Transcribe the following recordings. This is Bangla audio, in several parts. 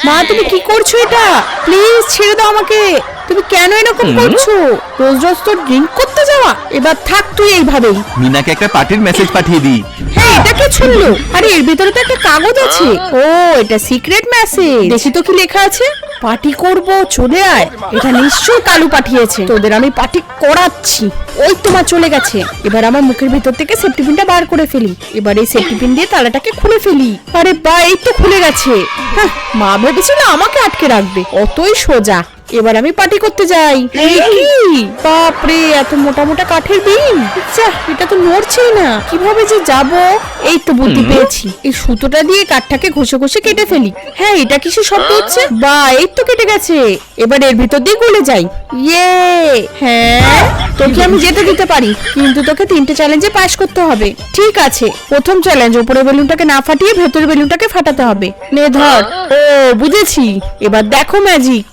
মা তুমি কি করছো? এটা প্লিজ ছেড়ে দাও আমাকে। তুমি কেন এরকম করছো? রোজ রোজ তো ড্রিঙ্ক করতে যাওয়া। এবার থাক তুই এইভাবেই। মিনাকে একটা পার্টির মেসেজ পাঠিয়ে দিই। হ্যাঁ এটা কে ছুড়লো? আরে এর ভিতরে তো একটা কাগজ আছে। ও এটা সিক্রেট মেসেজ। দেখি তো কি লেখা আছে। পার্টি করব চলে আয়। এটা নিশ্চয়ই কালু পাঠিয়েছে। তোদের আমি পার্টি করাচ্ছি। ওই তোমার চলে গেছে। এবার আমার মুখের ভিতর থেকে সেফটি পিনটা বার করে ফেলি। এবার এই সেফটি পিন দিয়ে তালাটাকে খুলে ফেলি। আরে বা এই তো খুলে গেছে। হ্যাঁ মা ভেবেছিল আমাকে আটকে রাখবে, অতই সোজা। এবার আমি পার্টি করতে যাই। এই কি বাপরে, এত মোটা মোটা কাঠের বিম। আচ্ছা এটা তো নড়ছেই না, কিভাবে যে যাব? এই তো বুদ্ধি পেয়েছি, এই সুতোটা দিয়ে কাঠটাকে ঘষে ঘষে কেটে ফেলি। হ্যাঁ এটা কিসের শব্দ হচ্ছে? বা এই তো কেটে গেছে। এবার এর ভিতর দিয়ে গলে যাই। ইয়ে হ্যাঁ তোকে আমি যেতে দিতে পারি, কিন্তু তোকে 3টে চ্যালেঞ্জে পাস করতে হবে। ঠিক আছে, প্রথম চ্যালেঞ্জ উপরের বেলুনটাকে না ফাটিয়ে ভেতরের বেলুনটাকে ফাটাতে হবে। নে ধর। ও বুঝেছি, এবার দেখো ম্যাজিক।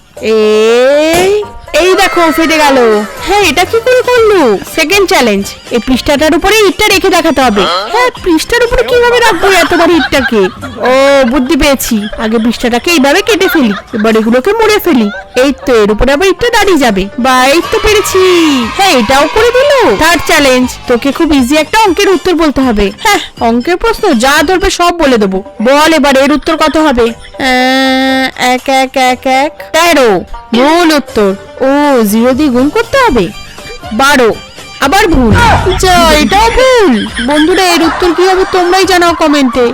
এই দেখো ফেটে গেল। হ্যাঁ এটা কি করে করলো? সেকেন্ড চ্যালেঞ্জ, এই পৃষ্ঠাটার উপরে ইটটা রেখে দেখাতে হবে। হ্যাঁ পৃষ্ঠার উপরে কিভাবে রাখবো এতবার ইটটাকে? ও বুদ্ধি পেয়েছি, আগে পৃষ্ঠাটাকে এইভাবে কেটে ফেলি, এবার এগুলোকে মুড়ে ফেলি। এই তো এর উপরে আবার ইটটা দাঁড়িয়ে যাবে। বা এই তো পেরেছি। হ্যাঁ এটাও করে দিল। থার্ড চ্যালেঞ্জ, তোকে খুব ইজি একটা অঙ্কের উত্তর বলতে হবে। হ্যাঁ অঙ্কের প্রশ্ন যা ধরবে সব বলে দেবো। বল এবার এর উত্তর কত হবে? 1 1 1 1 13। ভুল উত্তর। ও 0 দিয়ে গুণ করতে হবে। 12। আবার ভুল। যা এটাও ভুল। বন্ধুরা এর উত্তর কি হবে তোমরাই জানাও কমেন্টে।